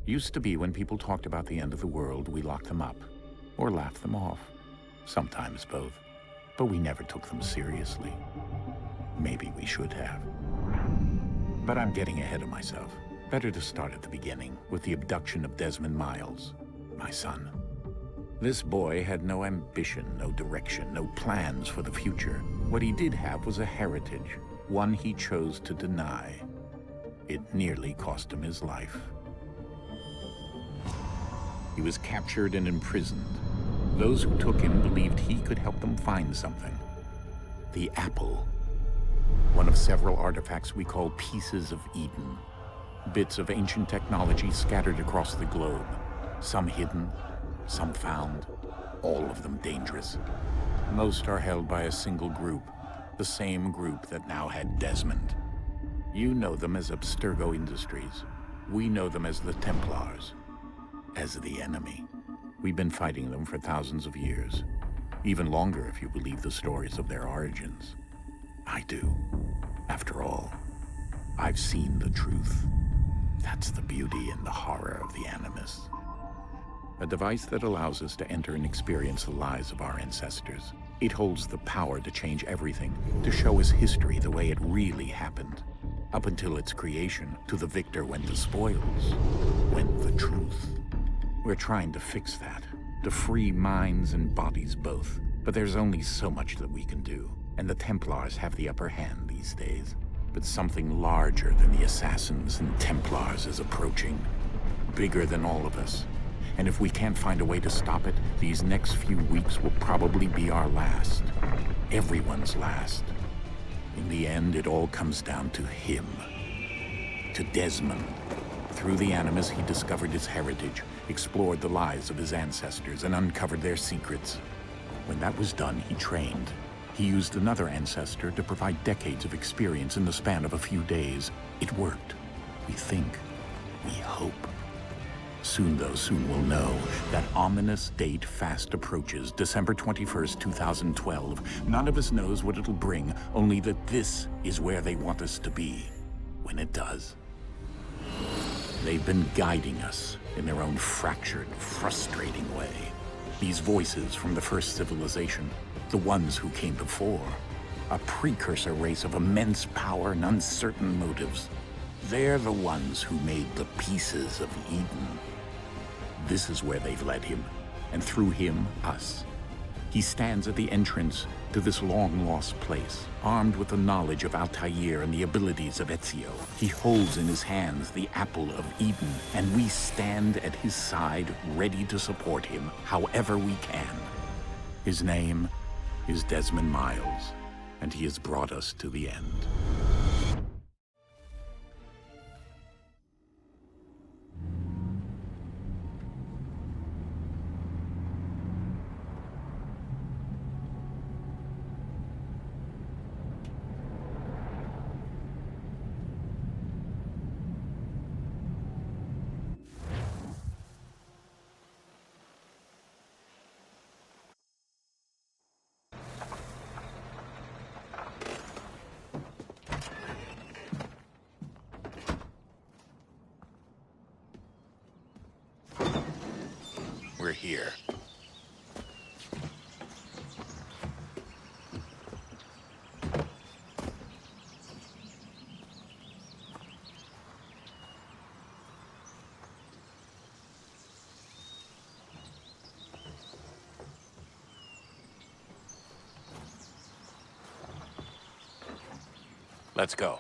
Used to be when people talked about the end of the world, we locked them up. Or laughed them off. Sometimes both. But we never took them seriously. Maybe we should have. But I'm getting ahead of myself. Better to start at the beginning, with the abduction of Desmond Miles, my son. This boy had no ambition, no direction, no plans for the future. What he did have was a heritage, one he chose to deny. It nearly cost him his life. He was captured and imprisoned. Those who took him believed he could help them find something. The apple. One of several artifacts we call pieces of Eden. Bits of ancient technology scattered across the globe. Some hidden, some found, all of them dangerous. Most are held by a single group, the same group that now had Desmond. You know them as Abstergo Industries. We know them as the Templars, as the enemy. We've been fighting them for thousands of years, even longer if you believe the stories of their origins. I do. After all, I've seen the truth. That's the beauty and the horror of the Animus. A device that allows us to enter and experience the lives of our ancestors. It holds the power to change everything, to show us history the way it really happened. Up until its creation, to the victor went the spoils, went the truth. We're trying to fix that, to free minds and bodies both. But there's only so much that we can do, and the Templars have the upper hand these days. But something larger than the Assassins and Templars is approaching, bigger than all of us. And if we can't find a way to stop it, these next few weeks will probably be our last. Everyone's last. In the end, it all comes down to him. To Desmond. Through the Animus, he discovered his heritage, explored the lives of his ancestors, and uncovered their secrets. When that was done, he trained. He used another ancestor to provide decades of experience in the span of a few days. It worked. We think. We hope. Soon, though, soon we'll know. That ominous date fast approaches, December 21st, 2012. None of us knows what it'll bring, only that this is where they want us to be, when it does. They've been guiding us in their own fractured, frustrating way. These voices from the first civilization, the ones who came before, a precursor race of immense power and uncertain motives. They're the ones who made the pieces of Eden. This is where they've led him, and through him, us. He stands at the entrance to this long-lost place, armed with the knowledge of Altair and the abilities of Ezio. He holds in his hands the apple of Eden, and we stand at his side, ready to support him however we can. His name is Desmond Miles, and he has brought us to the end. We're here. Let's go.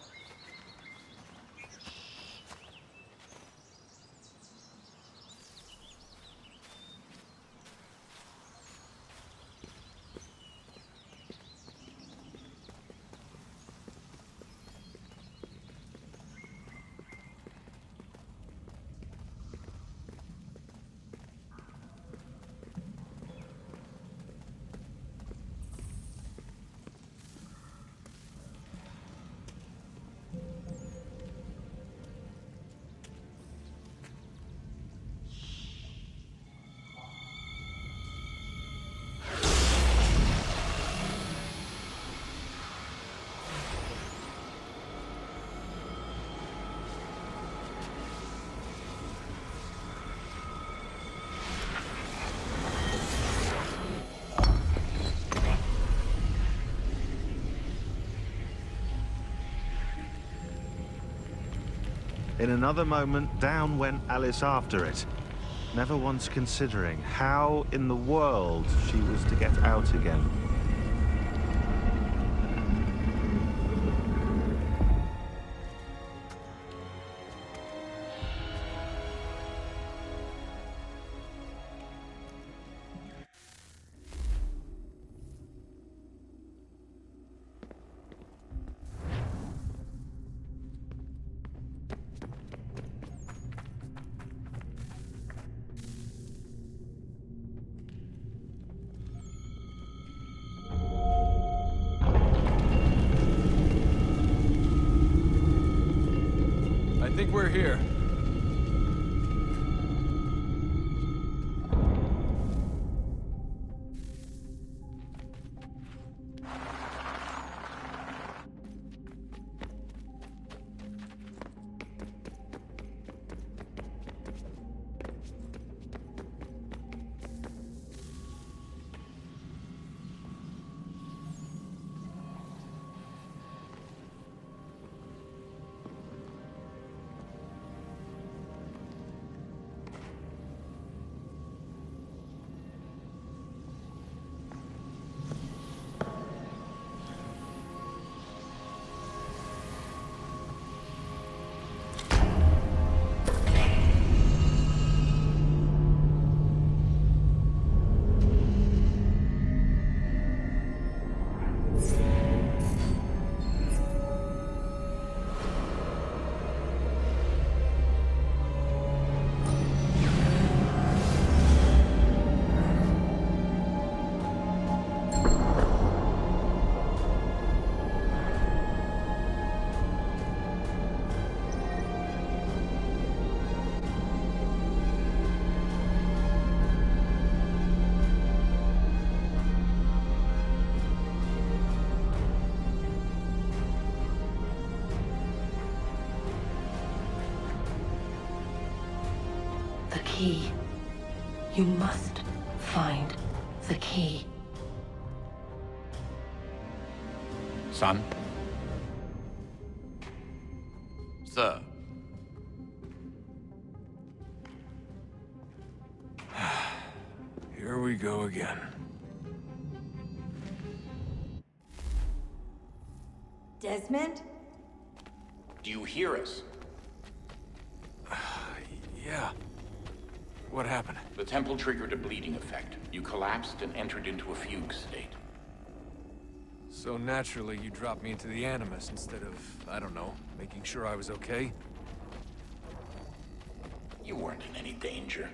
In another moment, down went Alice after it, never once considering how in the world she was to get out again. I think we're here. The key. You must find the key. Son? Sir. Here we go again. Desmond? Do you hear us? Yeah. What happened? The temple triggered a bleeding effect. You collapsed and entered into a fugue state. So naturally, you dropped me into the Animus instead of, I don't know, making sure I was okay? You weren't in any danger.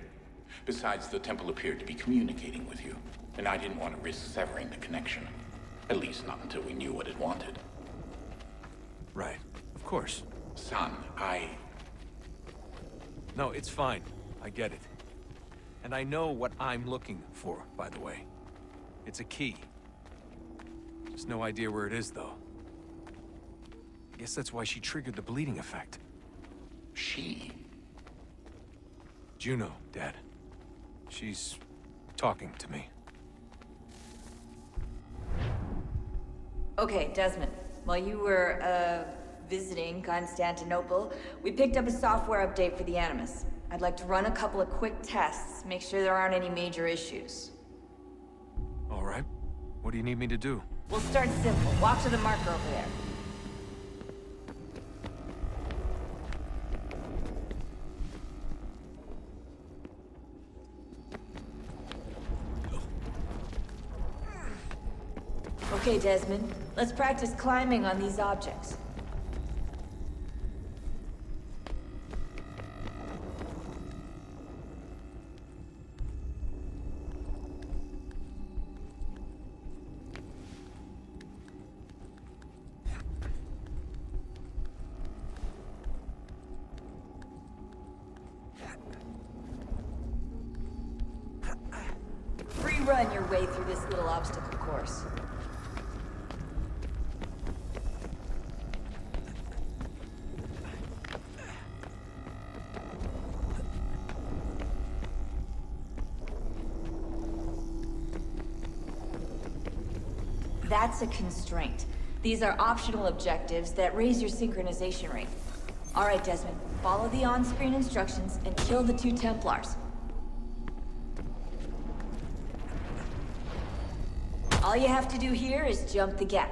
Besides, the temple appeared to be communicating with you, and I didn't want to risk severing the connection. At least not until we knew what it wanted. Right. Of course. Son, No, it's fine. I get it. And I know what I'm looking for, by the way. It's a key. Just no idea where it is, though. I guess that's why she triggered the bleeding effect. She? Juno, Dad. She's talking to me. Okay, Desmond. While you were, visiting Constantinople, we picked up a software update for the Animus. I'd like to run a couple of quick tests, make sure there aren't any major issues. All right. What do you need me to do? We'll start simple. Walk to the marker over there. Okay, Desmond. Let's practice climbing on these objects. Free run your way through this little obstacle course. That's a constraint. These are optional objectives that raise your synchronization rate. All right, Desmond. Follow the on-screen instructions and kill the 2 Templars. All you have to do here is jump the gap.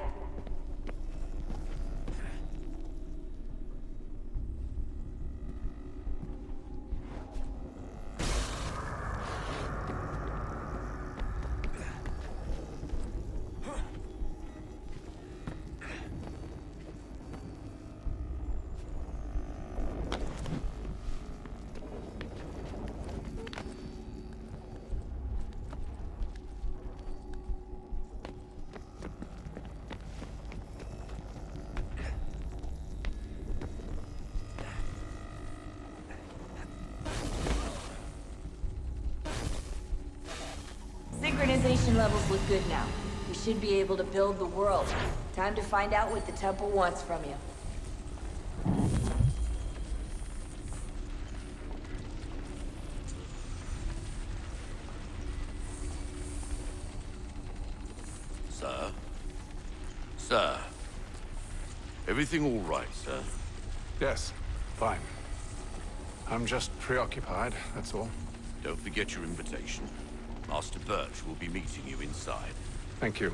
Synchronization levels look good now. We should be able to build the world. Time to find out what the temple wants from you. Sir? Sir? Everything all right, sir? Yes, fine. I'm just preoccupied, that's all. Don't forget your invitation. Master Birch will be meeting you inside. Thank you.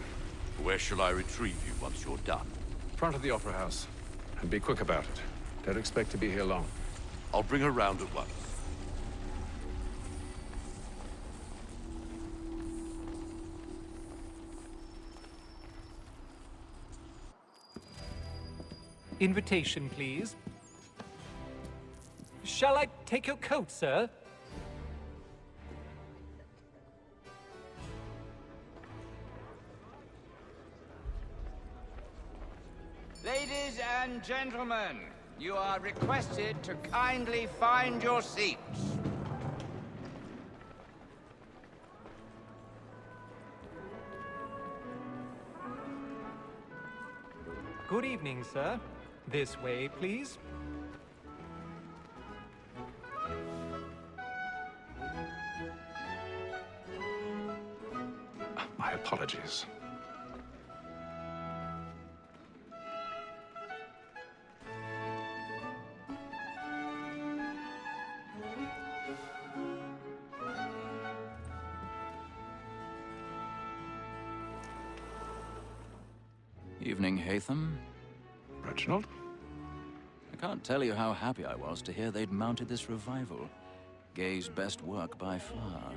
Where shall I retrieve you once you're done? Front of the Opera House. And be quick about it. Don't expect to be here long. I'll bring her round at once. Invitation, please. Shall I take your coat, sir? Ladies and gentlemen, you are requested to kindly find your seats. Good evening, sir. This way, please. My apologies. Evening, Haytham. Reginald? I can't tell you how happy I was to hear they'd mounted this revival. Gay's best work by far.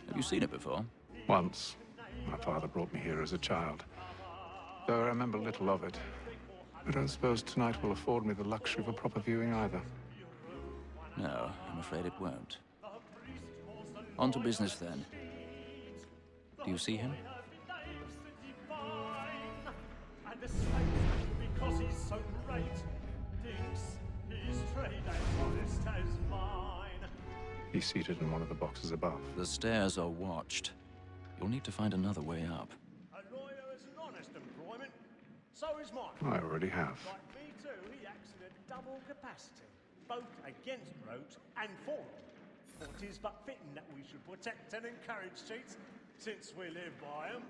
Have you seen it before? Once. My father brought me here as a child. Though I remember little of it. I don't suppose tonight will afford me the luxury of a proper viewing either. No, I'm afraid it won't. On to business then. Do you see him? Because he's so great, thinks his trade as honest as mine. He's seated in one of the boxes above. The stairs are watched. You'll need to find another way up. A lawyer is an honest employment, so is mine. I already have. Like me too, he acts in a double capacity, both against rogues and for them. For it is but fitting that we should protect and encourage cheats, since we live by them.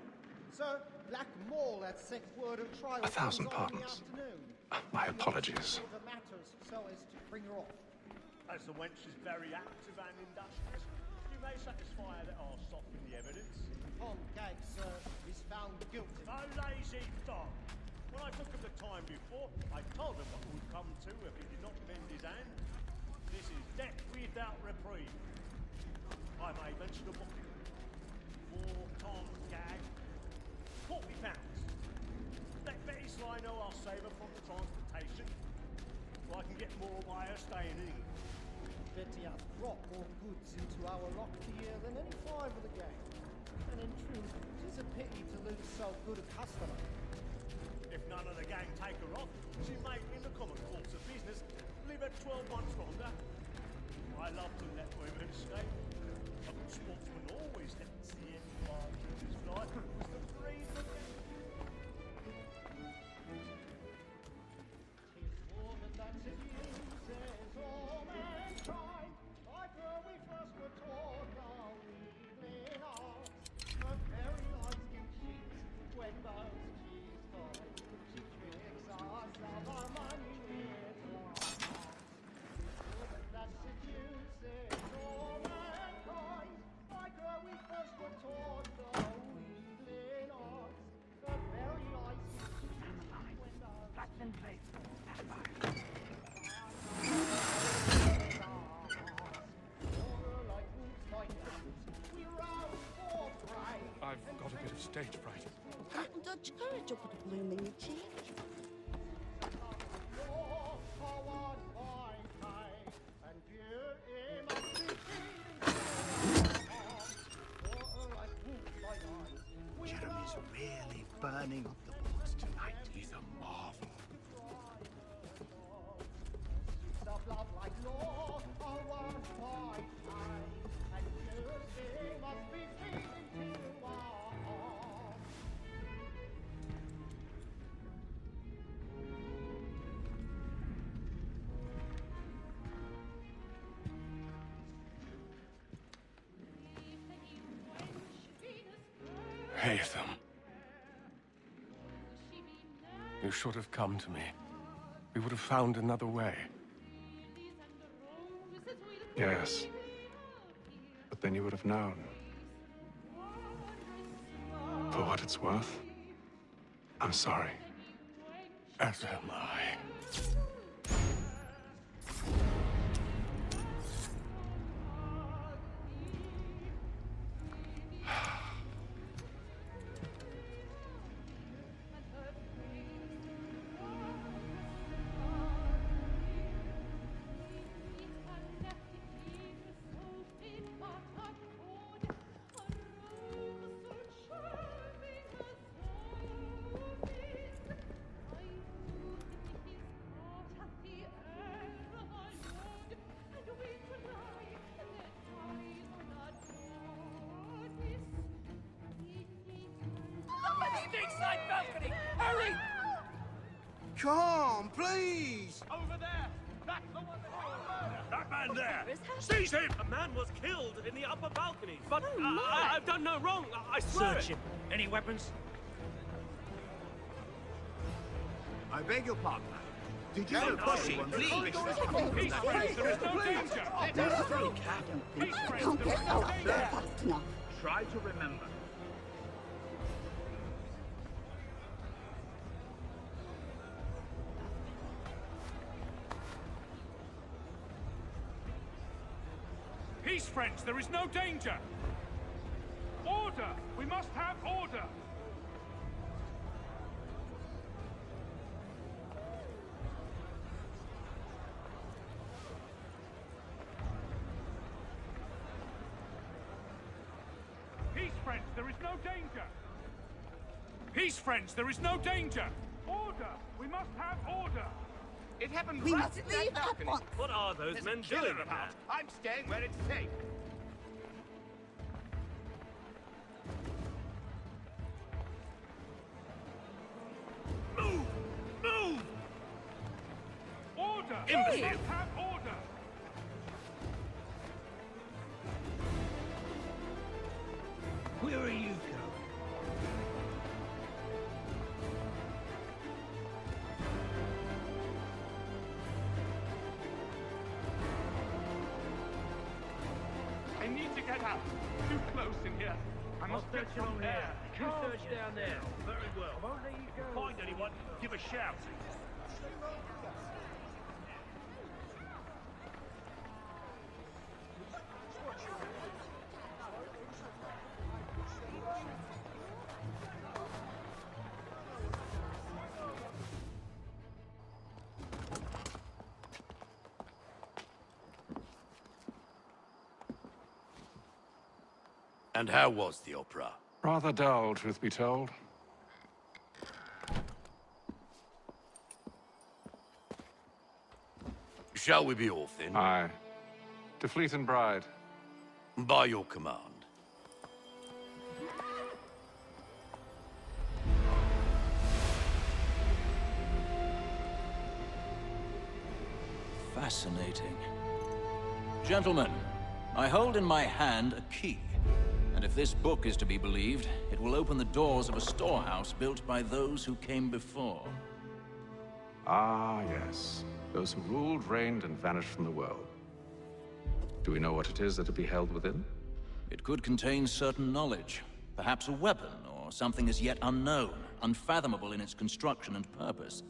Sir, Black Mall had sent word of trial. 1,000 pardons. My apologies. The matters so as to bring her off. As the wench is very active and industrious, you may satisfy her that I'll soften the evidence. Tom Gag, sir, is found guilty. A lazy dog. When I took him the time before, I told him what would come to if he did not bend his hand. This is death without reprieve. I may mention a book. For Tom Gag. £40. Let Betty Sly know I'll save her from the transportation, so I can get more by her staying in. Betty has brought more goods into our lock here than any 5 of the gang. And in truth, it is a pity to lose so good a customer. If none of the gang take her off, she may, in the common course of business, leave her 12 months longer. I love to let women escape. A good sportsman always lets the end partridges fly. Was the breed of the I've got a bit of stage fright. Dutch courage over the blooming change. Jeremy's really burning up the books tonight. He's a marvel. Haytham. You should have come to me. We would have found another way. Yes. But then you would have known. For what it's worth, I'm sorry. As am I. Inside balcony! Hurry! Come, please! Over there! That's the one That man there! Seize him! A man was killed in the upper balcony. But I've done no wrong. I swear. Search him. Any weapons? I beg your pardon. Did you know pussy, please! Peace, friends, there is no danger! Peace, friends, there is no danger! Try to remember. Peace, friends, there is no danger! Order! We must have order! Peace, friends, there is no danger! Peace, friends, there is no danger! Order! We must have order! It happened We right must in leave that at balcony. once. What are those There's men a killer doing about. about? I'm staying where it's safe. Move! Move! Order! Imbecile. We must have order! Where are you going? I need to get out. Too close in here. I must get some air. You search down there. Very well. I won't let you go. Find anyone, give a shout. And how was the opera? Rather dull, truth be told. Shall we be off then? Aye. To Fleet and Bride. By your command. Fascinating. Gentlemen, I hold in my hand a key. And if this book is to be believed, it will open the doors of a storehouse built by those who came before. Ah, yes. Those who ruled, reigned, and vanished from the world. Do we know what it is that will be held within? It could contain certain knowledge. Perhaps a weapon, or something as yet unknown, unfathomable in its construction and purpose.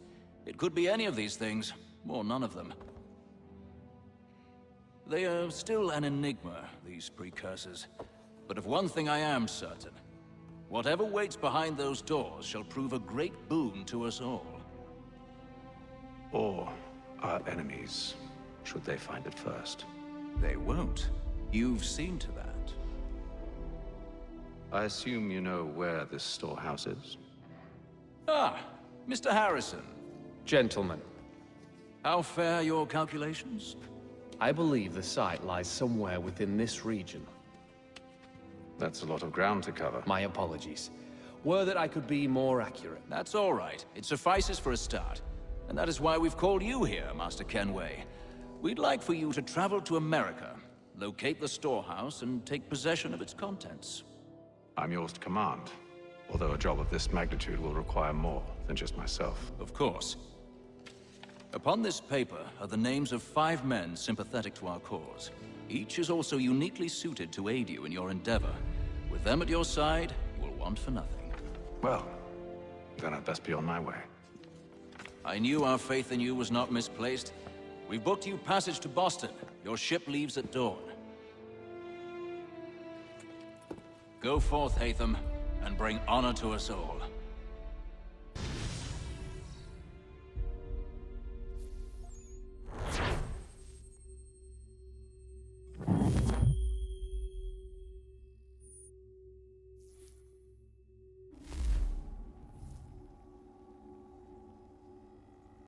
It could be any of these things, or none of them. They are still an enigma, these precursors. But of one thing I am certain. Whatever waits behind those doors shall prove a great boon to us all. Or our enemies, should they find it first. They won't. You've seen to that. I assume you know where this storehouse is? Ah, Mr. Harrison. Gentlemen, How fare your calculations? I believe the site lies somewhere within this region. That's a lot of ground to cover. My apologies. Were that I could be more accurate. That's all right. It suffices for a start. And that is why we've called you here, Master Kenway. We'd like for you to travel to America, locate the storehouse, and take possession of its contents. I'm yours to command, although a job of this magnitude will require more than just myself. Of course. Upon this paper are the names of 5 men sympathetic to our cause. Each is also uniquely suited to aid you in your endeavor. With them at your side, you will want for nothing. Well, then I'd best be on my way. I knew our faith in you was not misplaced. We've booked you passage to Boston. Your ship leaves at dawn. Go forth, Hatham, and bring honor to us all.